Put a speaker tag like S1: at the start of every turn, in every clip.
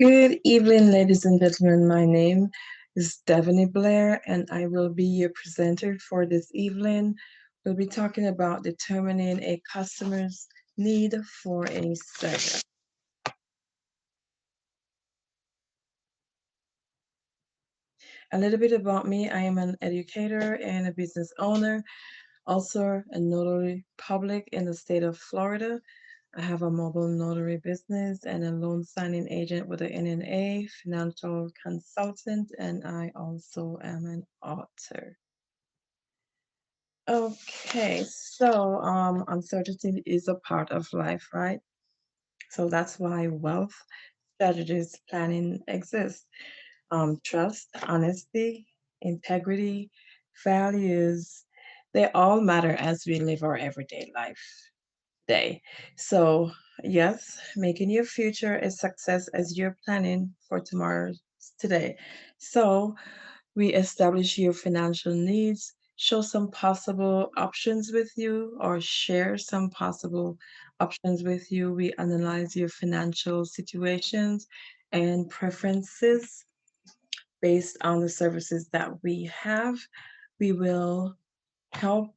S1: Good evening, ladies and gentlemen. My name is Devaney Blair, and I will be your presenter for this evening. We'll be talking about determining a customer's need for a service. A little bit about me: I am an educator and a business owner, also a notary public in the state of Florida. I have a mobile notary business and a loan signing agent with the NNA, financial consultant, and I also am an author. Okay, so uncertainty is a part of life, right? So that's why wealth strategies planning exists. Trust, honesty, integrity, values, they all matter as we live our everyday life day. So, yes, making your future a success as you're planning for tomorrow's today. So, we establish your financial needs, show some possible options with you, or share some possible options with you. We analyze your financial situations and preferences based on the services that we have. We will help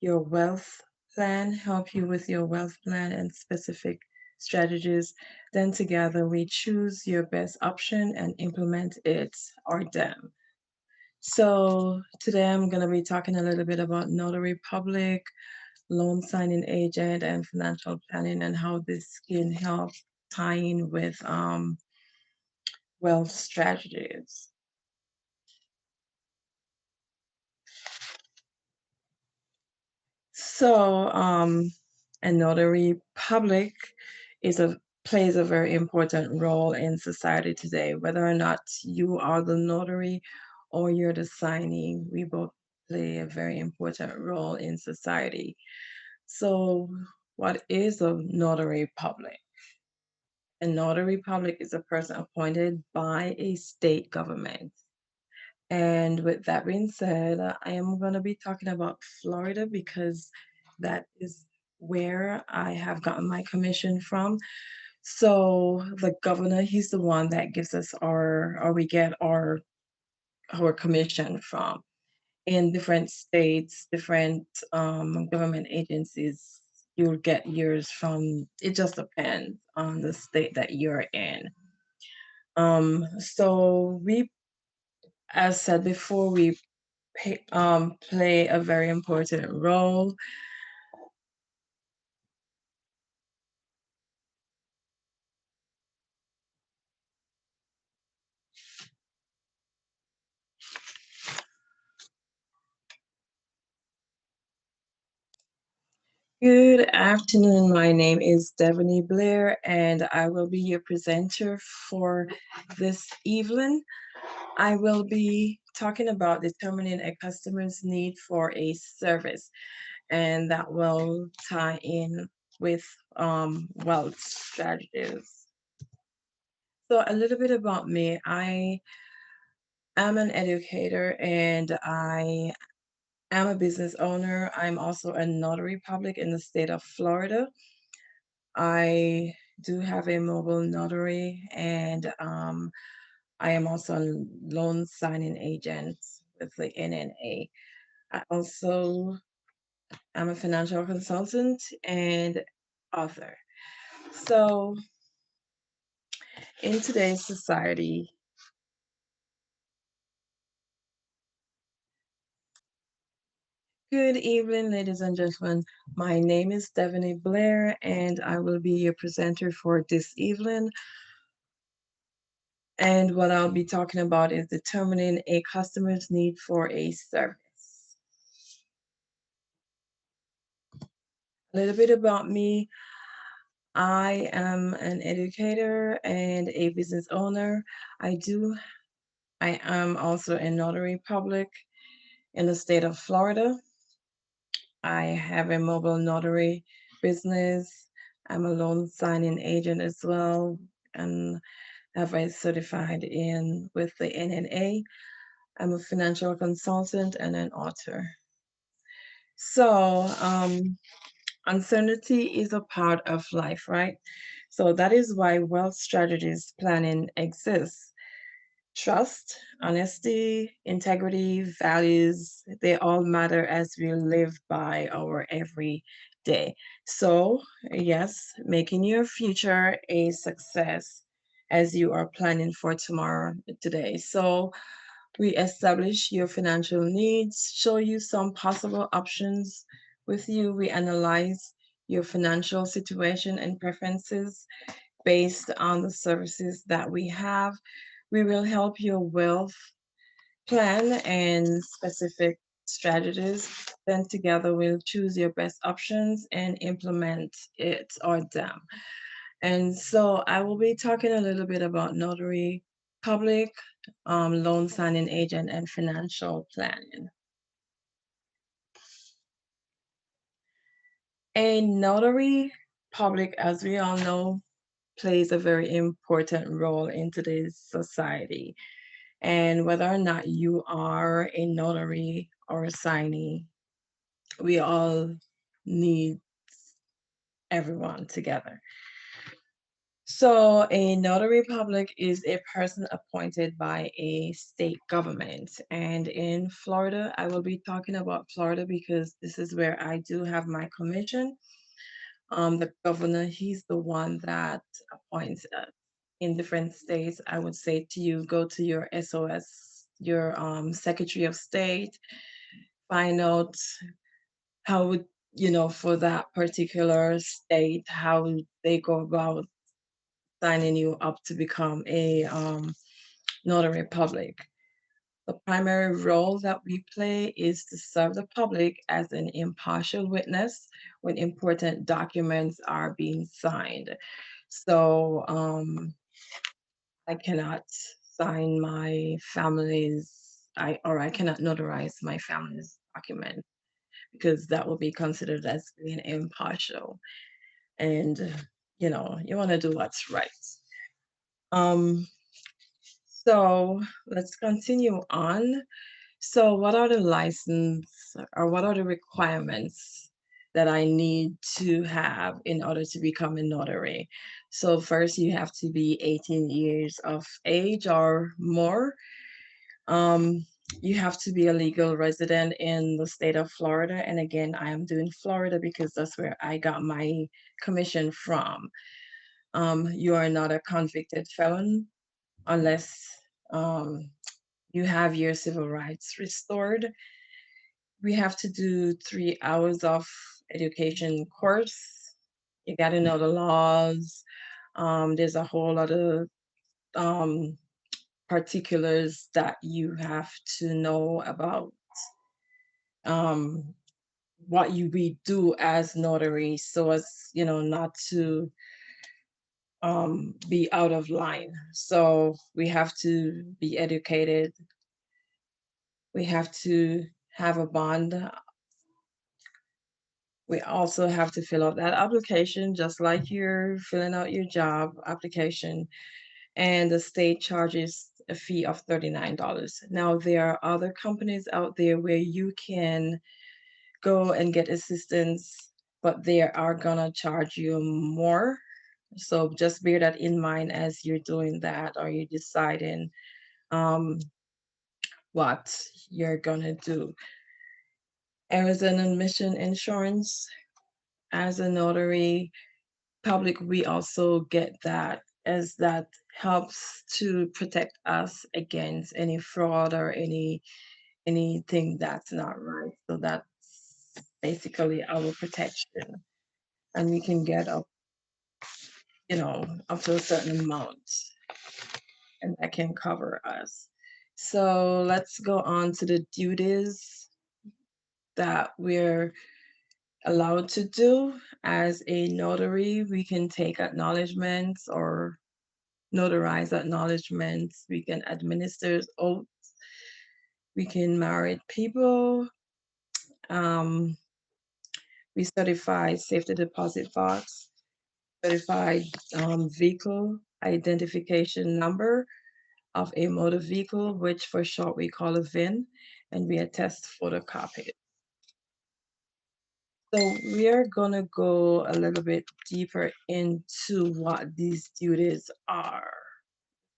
S1: your wealth plan, help you with your wealth plan and specific strategies. Then together we choose your best option and implement it or them. So today I'm going to be talking a little bit about Notary Public, loan signing agent, and financial planning and how this can help tie in with wealth strategies. So, a notary public is a plays a very important role in society today. Whether or not you are the notary or you're the signee, we both play a very important role in society. So, what is a notary public? A notary public is a person appointed by a state government. And with that being said, I am going to be talking about Florida because that is where I have gotten my commission from. So the governor, he's the one that gives us our, or we get our commission from. In different states, different government agencies, you'll get yours from. It just depends on the state that you're in. So we, as said before, we play a very important role. Good afternoon. My name is Devaney Blair, and I will be your presenter for this evening. I will be talking about determining a customer's need for a service, and that will tie in with wealth strategies. So, a little bit about me. I am an educator and I'm a business owner. I'm also a notary public in the state of Florida. I do have a mobile notary, and I am also a loan signing agent with the NNA. I also am a financial consultant and author. So, in today's society, good evening, ladies and gentlemen. My name is Devaney Blair, and I will be your presenter for this evening. And what I'll be talking about is determining a customer's need for a service. A little bit about me. I am an educator and a business owner. I do, I am also a notary public in the state of Florida. I have a mobile notary business. I'm a loan signing agent as well, and have a certified in with the NNA. I'm a financial consultant and an author. So, uncertainty is a part of life, right? So that is why wealth strategies planning exists. Trust, honesty, integrity, values, they all matter as we live by our everyday. So, yes, making your future a success as you are planning for tomorrow today. So, we establish your financial needs, show you some possible options. With you, we analyze your financial situation and preferences based on the services that we have. We will help your wealth plan and specific strategies. Then together we'll choose your best options and implement it or them. And so I will be talking a little bit about notary public, loan signing agent, and financial planning. A notary public, as we all know, plays a very important role in today's society. And whether or not you are a notary or a signee, we all need everyone together. So, a notary public is a person appointed by a state government. And in Florida, I will be talking about Florida because this is where I do have my commission. The governor, he's the one that appoints us. In different states, I would say to you, go to your SOS, your Secretary of State, find out how would, for that particular state, how they go about signing you up to become a notary public. The primary role that we play is to serve the public as an impartial witness when important documents are being signed. So I cannot sign my family's I cannot notarize my family's document because that will be considered as being impartial. And you want to do what's right. Um, so let's continue on. So, what are the license or what are the requirements that I need to have in order to become a notary? So, first, you have to be 18 years of age or more. Um, you have to be a legal resident in the state of Florida. And again, I am doing Florida because that's where I got my commission from. You are not a convicted felon unless um, you have your civil rights restored. We have to do 3 hours of education course. You got to know the laws. There's a whole lot of um, particulars that you have to know about um, what we do as notaries, so as not to be out of line. So we have to be educated. We have to have a bond. We also have to fill out that application just like you're filling out your job application, and the state charges a fee of $39. Now, there are other companies out there where you can go and get assistance, but they are gonna charge you more. So just bear that in mind as you're doing that or you're deciding um, what you're gonna do. As an admission insurance, as a notary public, we also get that as that helps to protect us against any fraud or anything that's not right. So that's basically our protection. And we can get up to a certain amount, and that can cover us. So let's go on to the duties that we're allowed to do. As a notary, we can take acknowledgments or notarize acknowledgments. We can administer oaths. We can marry people. Um, we certify safety deposit box, certified vehicle identification number of a motor vehicle, which for short we call a VIN, and we attest photocopies. So we are gonna go a little bit deeper into what these duties are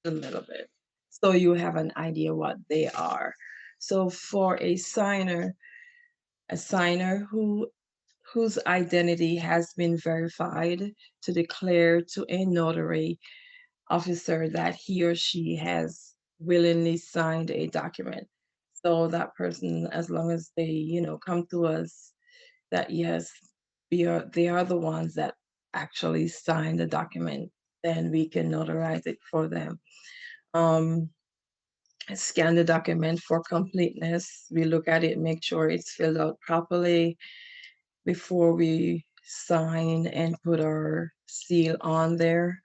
S1: a little bit. So you have an idea what they are. So for a signer whose identity has been verified to declare to a notary officer that he or she has willingly signed a document. So that person, as long as they, come to us that yes, they are the ones that actually sign the document, then we can notarize it for them. Um, Scan the document for completeness. We look at it, make sure it's filled out properly before we sign and put our seal on there.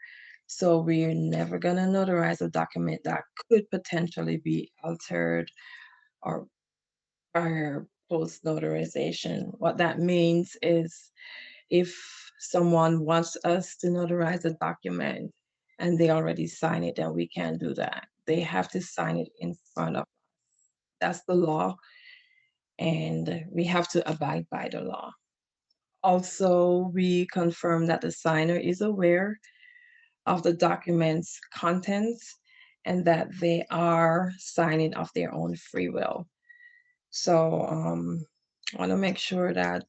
S1: So we're never going to notarize a document that could potentially be altered or prior post notarization. What that means is if someone wants us to notarize a document and they already sign it, then we can't do that. They have to sign it in front of us. That's the law, and we have to abide by the law. Also, we confirm that the signer is aware of the document's contents and that they are signing of their own free will. So, I want to make sure that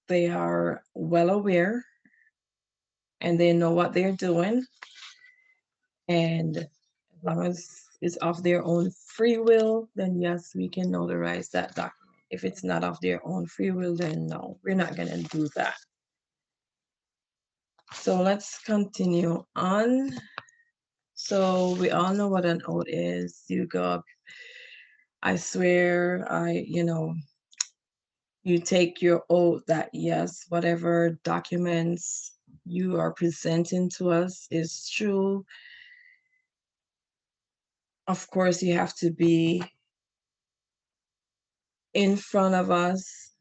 S1: they are well aware and they know what they're doing. And as long as it's of their own free will, then yes, we can notarize that document. If it's not of their own free will, then no, we're not going to do that. So let's continue on. So we all know what an oath is. You go up, I swear, you take your oath that yes, whatever documents you are presenting to us is true. Of course, you have to be in front of us,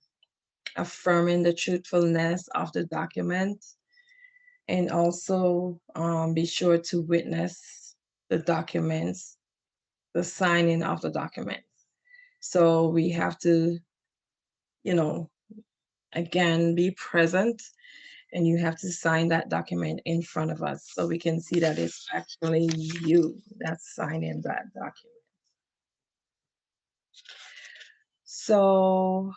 S1: affirming the truthfulness of the document, and also be sure to witness the documents, the signing of the documents. So we have to, you know, again, be present, and you have to sign that document in front of us so we can see that it's actually you that's signing that document. So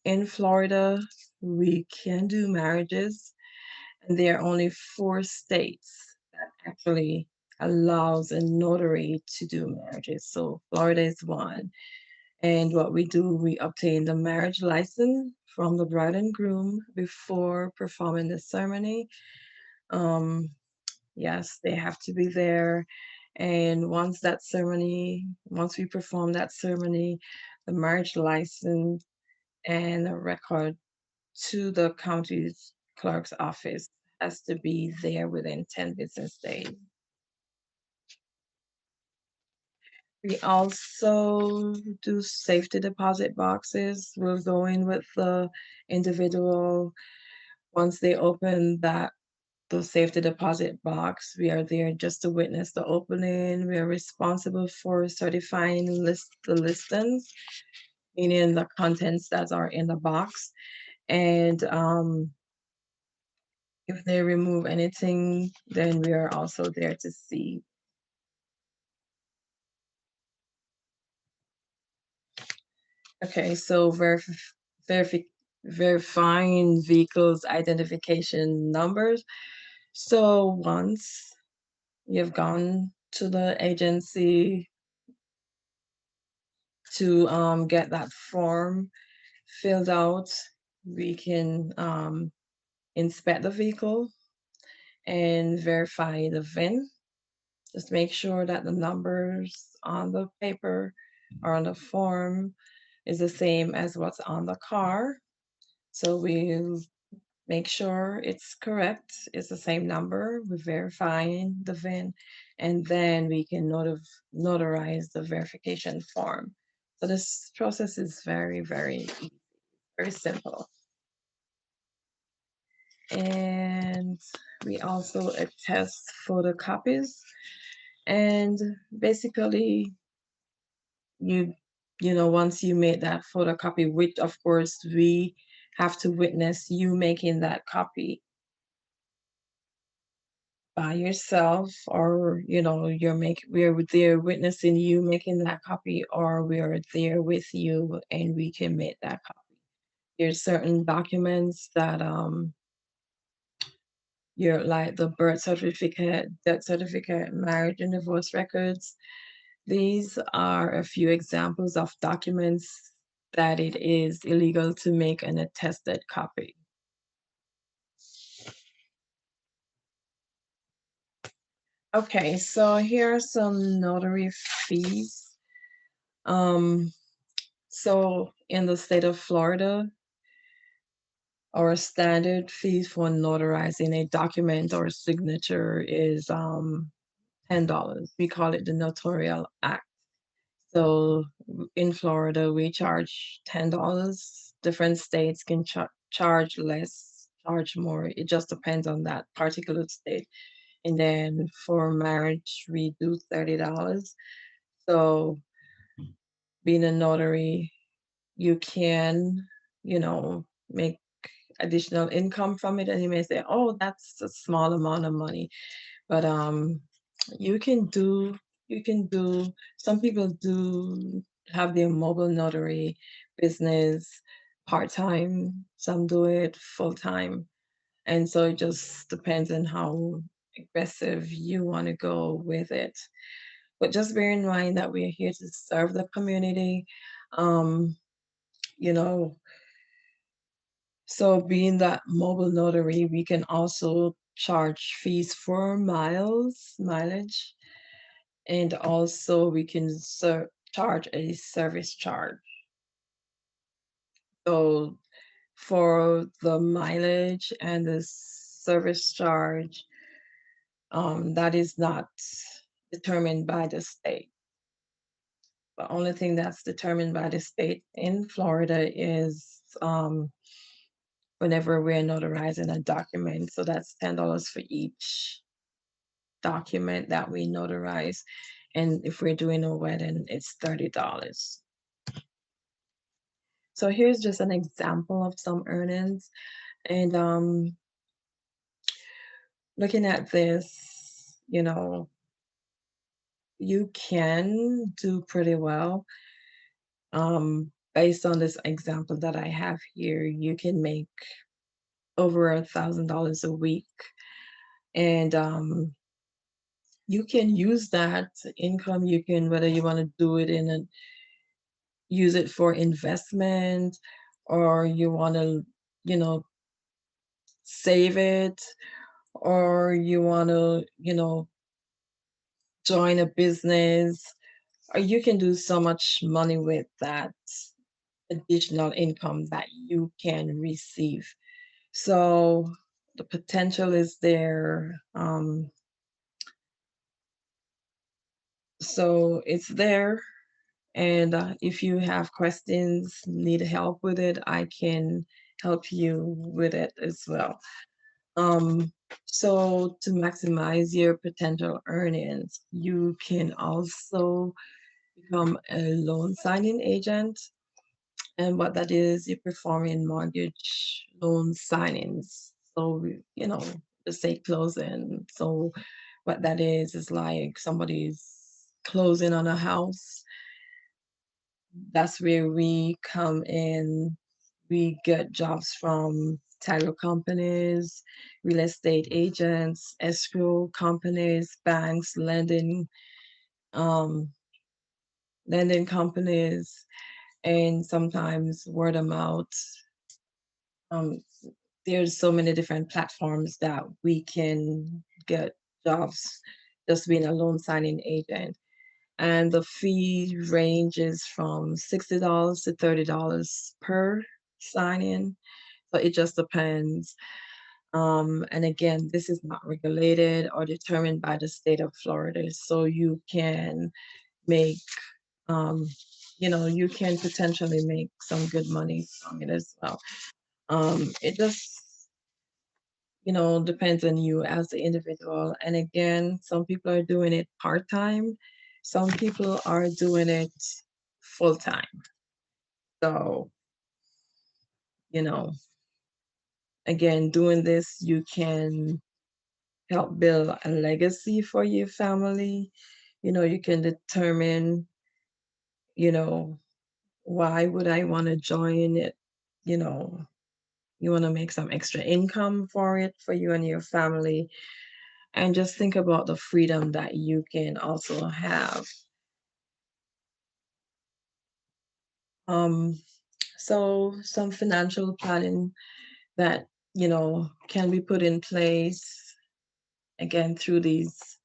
S1: in Florida, we can do marriages, and there are only 4 states that actually allows a notary to do marriages. So Florida is one. And what we do, we obtain the marriage license from the bride and groom before performing the ceremony. Um, yes, they have to be there. And once we perform that ceremony, the marriage license and a record to the county's clerk's office has to be there within 10 business days. We also do safety deposit boxes. We'll go in with the individual. Once they open the safety deposit box, we are there just to witness the opening. We are responsible for certifying the listings, meaning the contents that are in the box. And if they remove anything, then we are also there to see. Okay, so verifi- verifying vehicles identification numbers. So once you've gone to the agency to get that form filled out, we can inspect the vehicle and verify the VIN. Just make sure that the numbers on the paper or on the form is the same as what's on the car. So we make sure it's correct. It's the same number. We're verifying the VIN, and then we can notarize the verification form. So this process is very, very easy, very simple. And we also attest photocopies. And basically, you once you make that photocopy, which of course we have to witness you making that copy by yourself, or we're there witnessing you making that copy, or we're there with you and we can make that copy. There's certain documents that you're like the birth certificate, death certificate, marriage and divorce records. These are a few examples of documents that it is illegal to make an attested copy. Okay, so here are some notary fees. Um, so in the state of Florida, our standard fee for notarizing a document or signature is $10. We call it the Notarial Act. So in Florida, we charge $10. Different states can charge less, charge more. It just depends on that particular state. And then for marriage, we do $30. So being a notary, you can, make additional income from it. And you may say, oh, that's a small amount of money. But you can do some people do have their mobile notary business part-time, some do it full-time, and so it just depends on how aggressive you want to go with it. But just bear in mind that we're here to serve the community. um you know so being that mobile notary, we can also charge fees for mileage, and also we can charge a service charge. So for the mileage and the service charge, that is not determined by the state. The only thing that's determined by the state in Florida is whenever we're notarizing a document. So that's $10 for each document that we notarize. And if we're doing a wedding, it's $30. So here's just an example of some earnings. And looking at this, you can do pretty well. Based on this example that I have here, you can make over $1,000 a week. And you can use that income. You can, whether you want to do it use it for investment, or you want to, you know, save it, or you want to, join a business, or you can do so much money with that additional income that you can receive. So the potential is there. So it's there. And if you have questions, need help with it, I can help you with it as well. Um, so to maximize your potential earnings, you can also become a loan signing agent. And what that is, you're performing mortgage loan signings. So, the state closing. So what that is like somebody's closing on a house. That's where we come in. We get jobs from title companies, real estate agents, escrow companies, banks, um, lending companies, and sometimes word of mouth. Um, there's so many different platforms that we can get jobs just being a loan signing agent. And the fee ranges from $60 to $30 per sign in. So it just depends. And again, this is not regulated or determined by the state of Florida. So you can make, um, you can potentially make some good money from it as well. It just, depends on you as the individual. And again, some people are doing it part time, some people are doing it full time. So, you know, again, doing this, you can help build a legacy for your family. You can determine, you know, why would I want to join it? You know, you want to make some extra income for it for you and your family. And just think about the freedom that you can also have. Um, so some financial planning that, can be put in place again through these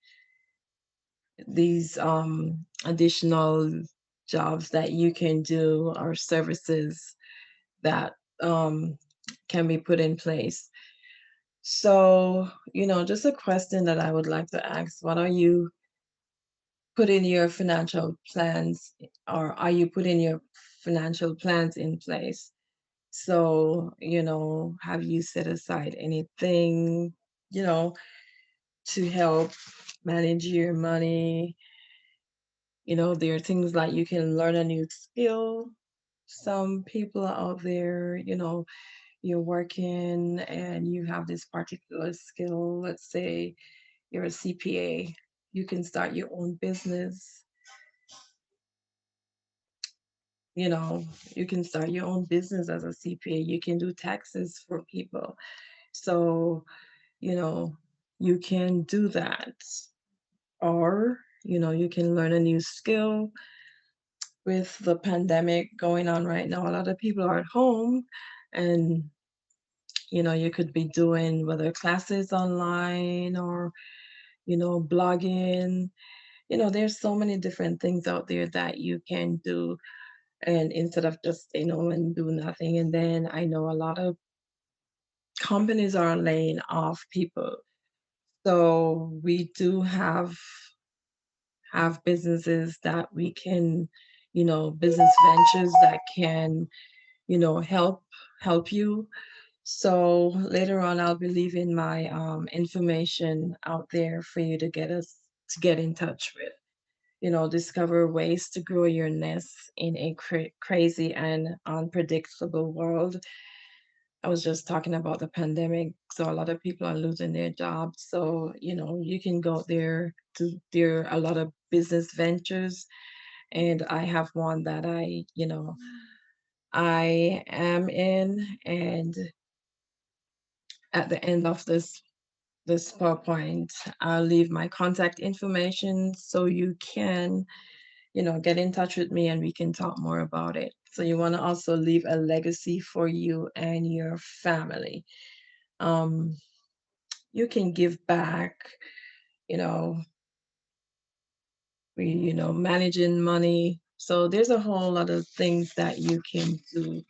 S1: additional jobs that you can do or services that can be put in place. So, just a question that I would like to ask: what are you putting your financial plans, or are you putting your financial plans in place? So, have you set aside anything, you know, to help manage your money? There are things like you can learn a new skill. Some people out there, you're working and you have this particular skill. Let's say you're a CPA, you can start your own business. You know, you can start your own business as a CPA. You can do taxes for people. So, you know, you can do that. Or, you can learn a new skill. With the pandemic going on right now, a lot of people are at home, and you could be doing whether classes online or blogging. There's so many different things out there that you can do, and instead of just staying home and do nothing. And then I know a lot of companies are laying off people, so we do have businesses that we can, business ventures that can, help you. So later on, I'll be leaving my information out there for you to get in touch with. Discover ways to grow your nest in a crazy and unpredictable world. I was just talking about the pandemic, so a lot of people are losing their jobs. So you can go there to there are a lot of business ventures, and I have one that I am in, and at the end of this PowerPoint, I'll leave my contact information so you can, get in touch with me and we can talk more about it. So you want to also leave a legacy for you and your family. Um, you can give back, you know, managing money. So there's a whole lot of things that you can do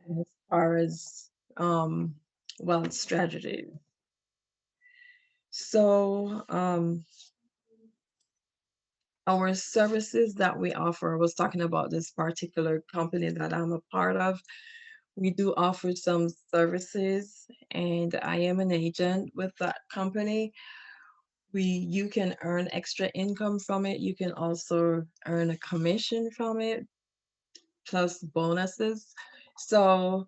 S1: as far as wealth strategy. So our services that we offer, I was talking about this particular company that I'm a part of. We do offer some services, and I am an agent with that company. You can earn extra income from it. You can also earn a commission from it, plus bonuses. So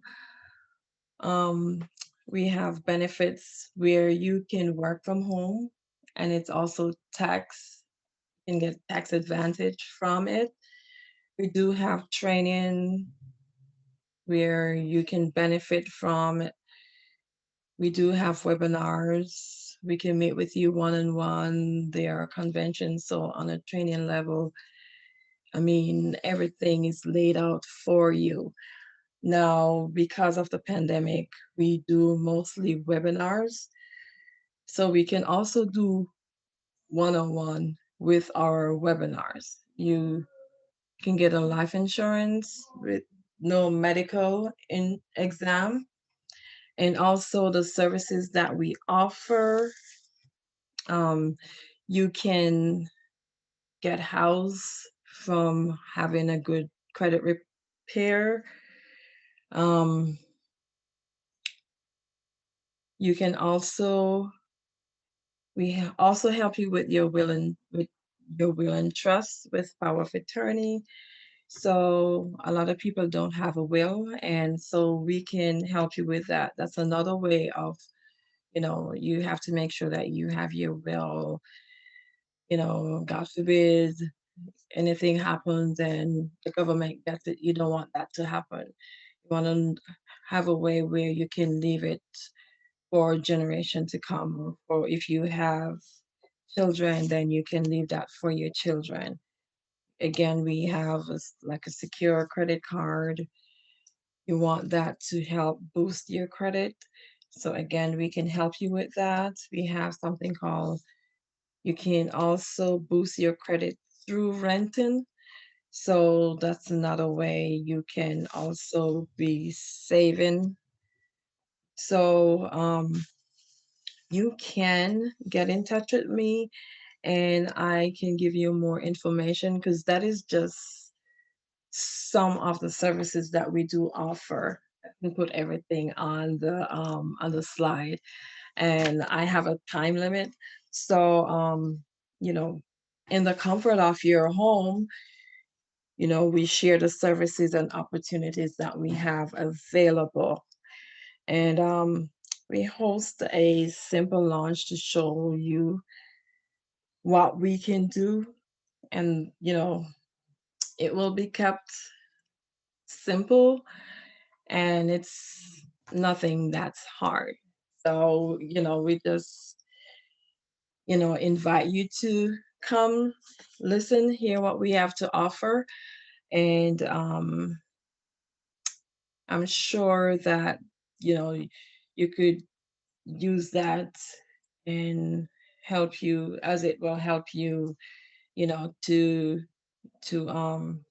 S1: um, we have benefits where you can work from home, and it's also you can get tax advantage from it. We do have training where you can benefit from it. We do have webinars. We can meet with you one on one. There are conventions. So, on a training level, I mean, everything is laid out for you. Now, because of the pandemic, we do mostly webinars. So, we can also do one on one with our webinars. You can get a life insurance with no medical exam, and also the services that we offer. Um, you can get house from having a good credit repair. Um, you can also also help you with your will and trust with power of attorney. So a lot of people don't have a will, and so we can help you with that. That's another way of, you have to make sure that you have your will, God forbid anything happens and the government gets it. You don't want that to happen. You want to have a way where you can leave it for a generation to come, or if you have children, then you can leave that for your children. Again, we have like a secure credit card. You want that to help boost your credit. So again, we can help you with that. We have something called, you can also boost your credit through renting. So that's another way you can also be saving. So you can get in touch with me and I can give you more information, because that is just some of the services that we do offer. I can put everything on the slide, and I have a time limit. So you know, in the comfort of your home, we share the services and opportunities that we have available. And we host a simple launch to show you what we can do. And, it will be kept simple, and it's nothing that's hard. So, we just, invite you to come listen, hear what we have to offer. And I'm sure that, you could use that and help you, as it will help you, you know, to to um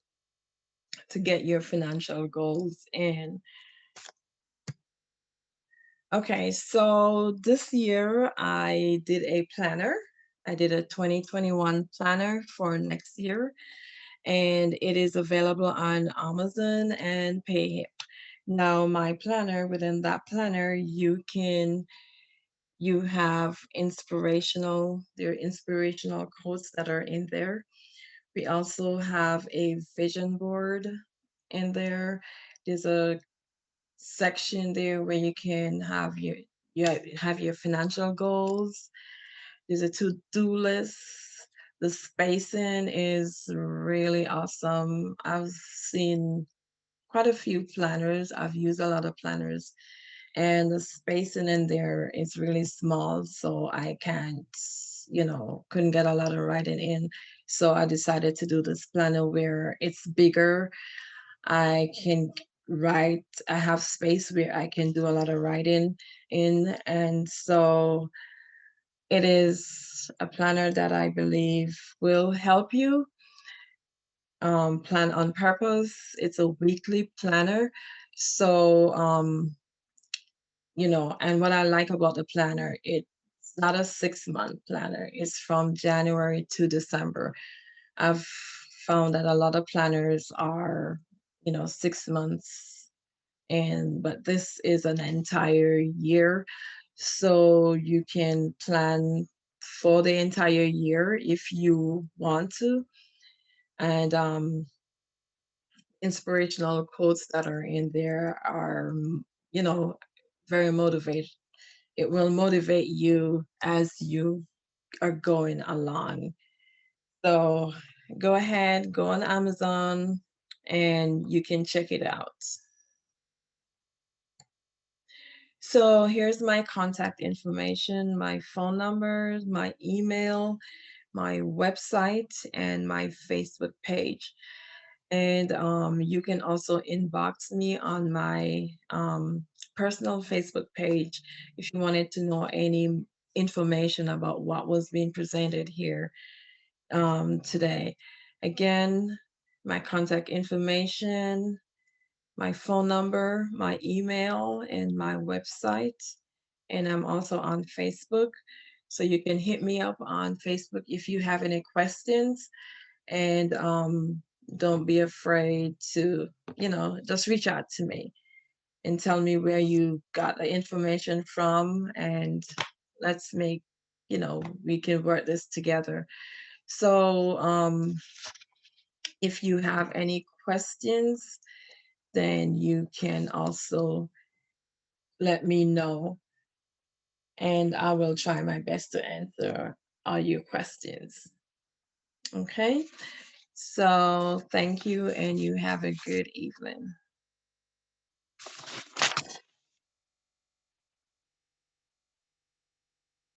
S1: to get your financial goals in. Okay, so this year I did a planner. I did a 2021 planner for next year, and it is available on Amazon and Payhip. Now, my planner, within that planner, you have there are inspirational quotes that are in there. We also have a vision board in there. There's a section there where you can have your financial goals. There's a to-do list. The spacing is really awesome. I've seen quite a few planners. I've used a lot of planners, and the spacing in there is really small, so I couldn't get a lot of writing in. So I decided to do this planner where it's bigger. I can write, I have space where I can do a lot of writing in. And so it is a planner that I believe will help you plan on purpose. It's a weekly planner. So, and what I like about the planner, it's not a 6-month planner. It's from January to December. I've found that a lot of planners are, 6 months, but this is an entire year. So you can plan for the entire year if you want to. And inspirational quotes that are in there are, you know, very motivated. It will motivate you as you are going along. So go ahead, go on Amazon, and you can check it out. So here's my contact information, my phone number, my email, my website, and my Facebook page. And you can also inbox me on my personal Facebook page if you wanted to know any information about what was being presented here today. Again, my contact information, my phone number, my email, and my website. And I'm also on Facebook. So you can hit me up on Facebook if you have any questions. And don't be afraid to, just reach out to me and tell me where you got the information from. And let's make, we can work this together. So if you have any questions, then you can also let me know, and I will try my best to answer all your questions. Okay? So thank you, and you have a good evening.